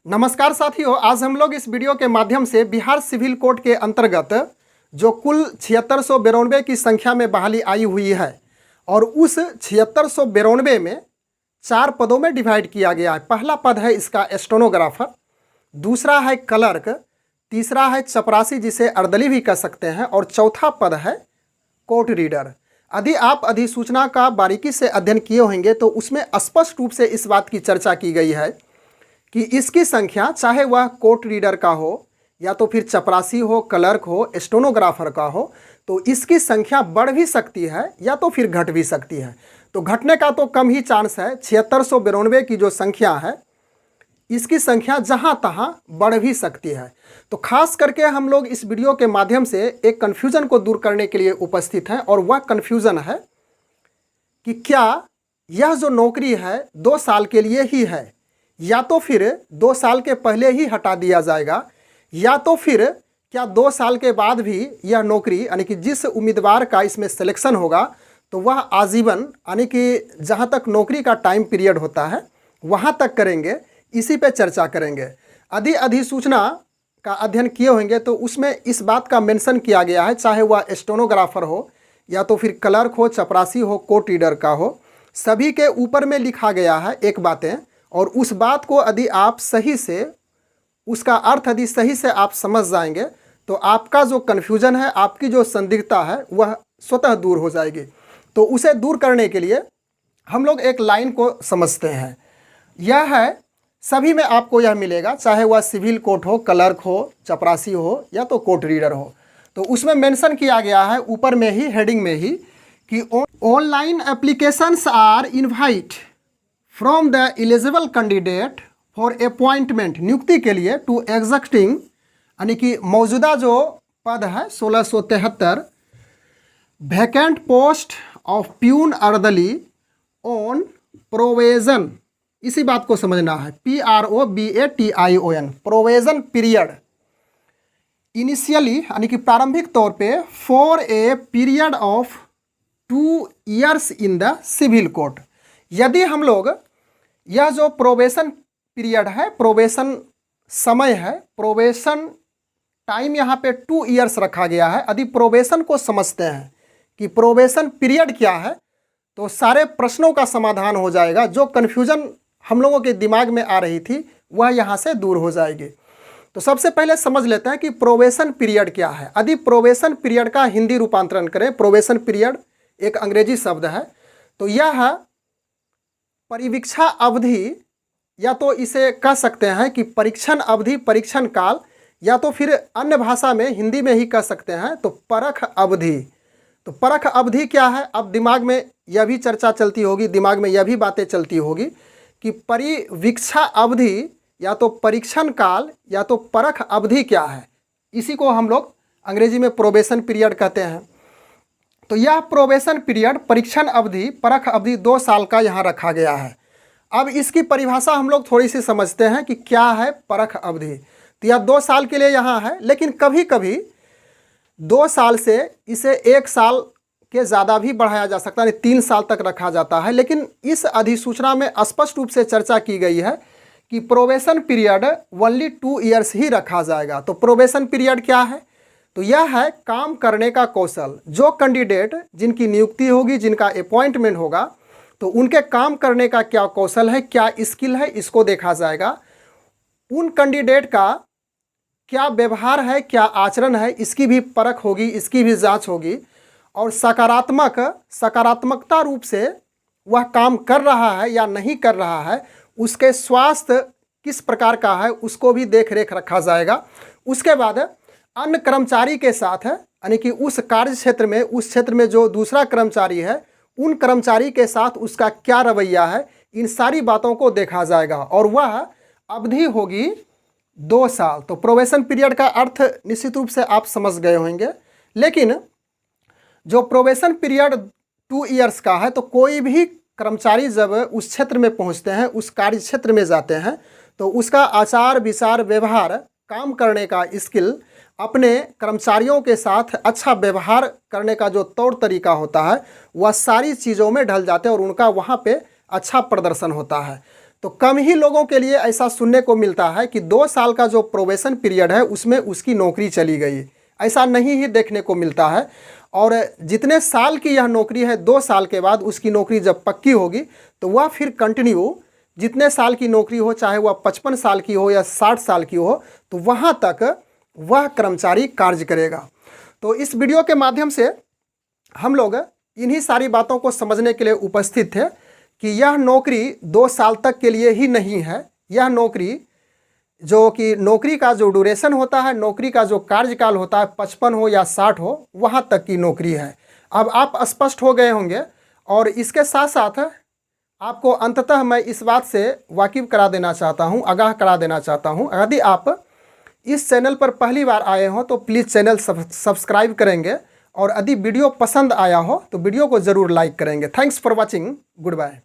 नमस्कार साथियों, आज हम लोग इस वीडियो के माध्यम से बिहार सिविल कोड के अंतर्गत जो कुल 7692 की संख्या में बहाली आई हुई है और उस 7692 में 4 पदों में डिवाइड किया गया है। पहला पद है इसका स्टेनोग्राफर, दूसरा है क्लर्क, तीसरा है चपरासी जिसे अर्दली भी कह सकते हैं और चौथा पद है कोर्ट रीडर। यदि आप अधिसूचना का बारीकी से अध्ययन किए होंगे तो उसमें स्पष्ट रूप से इस बात की चर्चा की गई है कि इसकी संख्या चाहे वह कोर्ट रीडर का हो या तो फिर चपरासी हो, क्लर्क हो, स्टेनोग्राफर का हो, तो इसकी संख्या बढ़ भी सकती है या तो फिर घट भी सकती है। तो घटने का तो कम ही चांस है। 7692 की जो संख्या है इसकी संख्या जहां तहां बढ़ भी सकती है। तो खास करके हम लोग इस वीडियो के माध्यम से एक कन्फ्यूज़न को दूर करने के लिए उपस्थित हैं और वह कन्फ्यूज़न है कि क्या यह जो नौकरी है 2 साल के लिए ही है या तो फिर 2 साल के पहले ही हटा दिया जाएगा या तो फिर क्या 2 साल के बाद भी यह नौकरी यानी कि जिस उम्मीदवार का इसमें सिलेक्शन होगा तो वह आजीवन यानी कि जहाँ तक नौकरी का टाइम पीरियड होता है वहाँ तक करेंगे। इसी पे चर्चा करेंगे। यदि अधिसूचना का अध्ययन किए होंगे तो उसमें इस बात का मेंशन किया गया है, चाहे वह स्टेनोग्राफर हो या तो फिर क्लर्क हो, चपरासी हो, कोर्ट रीडर का हो, सभी के ऊपर में लिखा गया है एक बातें। और उस बात को यदि आप सही से उसका अर्थ यदि सही से आप समझ जाएंगे तो आपका जो कन्फ्यूजन है, आपकी जो संदिग्धता है वह स्वतः दूर हो जाएगी। तो उसे दूर करने के लिए हम लोग एक लाइन को समझते हैं। यह है, सभी में आपको यह मिलेगा, चाहे वह सिविल कोर्ट हो, क्लर्क हो, चपरासी हो या तो कोर्ट रीडर हो। तो उसमें मेंशन किया गया है ऊपर में ही, हेडिंग में ही, कि online applications are invite from the eligible candidate for appointment, नियुक्ति के लिए, टू एग्जिस्टिंग यानी कि मौजूदा जो पद है 1673 वैकेंट पोस्ट ऑफ प्यून अर्दली ऑन प्रोविजन। इसी बात को समझना है, PROBATION, प्रोविजन पीरियड, इनिशियली यानी कि प्रारंभिक तौर पे for a period of 2 years in the civil court. यदि हम लोग यह जो प्रोबेशन पीरियड है, प्रोबेशन समय है, प्रोबेशन टाइम यहाँ पे 2 years रखा गया है। यदि प्रोबेशन को समझते हैं कि प्रोबेशन पीरियड क्या है तो सारे प्रश्नों का समाधान हो जाएगा। जो कन्फ्यूजन हम लोगों के दिमाग में आ रही थी वह यहाँ से दूर हो जाएगी। तो सबसे पहले समझ लेते हैं कि प्रोबेशन पीरियड क्या है। यदि प्रोबेशन पीरियड का हिंदी रूपांतरण करें, प्रोबेशन पीरियड एक अंग्रेजी शब्द है, तो यह परिवीक्षा अवधि, या तो इसे कह सकते हैं कि परीक्षण अवधि, परीक्षण काल, या तो फिर अन्य भाषा में हिंदी में ही कह सकते हैं तो परख अवधि। तो परख अवधि क्या है, अब दिमाग में यह भी चर्चा चलती होगी, दिमाग में यह भी बातें चलती होगी कि परिवीक्षा अवधि या तो परीक्षण काल या तो परख अवधि क्या है। इसी को हम लोग अंग्रेजी में प्रोबेशन पीरियड कहते हैं। तो यह प्रोबेशन पीरियड, परीक्षण अवधि, परख अवधि 2 साल का यहाँ रखा गया है। अब इसकी परिभाषा हम लोग थोड़ी सी समझते हैं कि क्या है परख अवधि। तो यह 2 साल के लिए यहाँ है, लेकिन कभी कभी 2 साल से इसे 1 साल के ज़्यादा भी बढ़ाया जा सकता है, 3 साल तक रखा जाता है। लेकिन इस अधिसूचना में स्पष्ट रूप से चर्चा की गई है कि प्रोबेशन पीरियड ओनली 2 years ही रखा जाएगा। तो प्रोबेशन पीरियड क्या है, तो यह है काम करने का कौशल। जो कैंडिडेट जिनकी नियुक्ति होगी, जिनका अपॉइंटमेंट होगा, तो उनके काम करने का क्या कौशल है, क्या स्किल है, इसको देखा जाएगा। उन कैंडिडेट का क्या व्यवहार है, क्या आचरण है, इसकी भी परख होगी, इसकी भी जांच होगी। और सकारात्मकता रूप से वह काम कर रहा है या नहीं कर रहा है, उसके स्वास्थ्य किस प्रकार का है, उसको भी देख रेख रखा जाएगा। उसके बाद अन्य कर्मचारी के साथ, यानी कि उस कार्य क्षेत्र में, उस क्षेत्र में जो दूसरा कर्मचारी है, उन कर्मचारी के साथ उसका क्या रवैया है, इन सारी बातों को देखा जाएगा। और वह अवधि होगी 2 साल। तो प्रोबेशन पीरियड का अर्थ निश्चित रूप से आप समझ गए होंगे। लेकिन जो प्रोबेशन पीरियड 2 years का है, तो कोई भी कर्मचारी जब उस क्षेत्र में पहुंचते हैं, उस कार्य क्षेत्र में जाते हैं, तो उसका आचार विचार, व्यवहार, काम करने का स्किल, अपने कर्मचारियों के साथ अच्छा व्यवहार करने का जो तौर तरीका होता है, वह सारी चीज़ों में ढल जाते हैं और उनका वहाँ पे अच्छा प्रदर्शन होता है। तो कम ही लोगों के लिए ऐसा सुनने को मिलता है कि 2 साल का जो प्रोबेशन पीरियड है उसमें उसकी नौकरी चली गई। ऐसा नहीं ही देखने को मिलता है। और जितने साल की यह नौकरी है 2 साल के बाद उसकी नौकरी जब पक्की होगी तो वह फिर कंटिन्यू जितने साल की नौकरी हो, चाहे वह 55 साल की हो या 60 साल की हो, तो वहाँ तक वह कर्मचारी कार्य करेगा। तो इस वीडियो के माध्यम से हम लोग इन्हीं सारी बातों को समझने के लिए उपस्थित थे कि यह नौकरी 2 साल तक के लिए ही नहीं है। यह नौकरी जो कि नौकरी का जो ड्यूरेशन होता है, नौकरी का जो कार्यकाल होता है, 55 हो या 60 हो, वहाँ तक की नौकरी है। अब आप स्पष्ट हो गए होंगे। और इसके साथ साथ आपको अंततः मैं इस बात से वाकिफ़ करा देना चाहता हूँ, आगाह करा देना चाहता हूँ। यदि आप इस चैनल पर पहली बार आए हो तो प्लीज़ चैनल सब्सक्राइब करेंगे, और यदि वीडियो पसंद आया हो तो वीडियो को ज़रूर लाइक करेंगे। Thanks for watching. Good bye.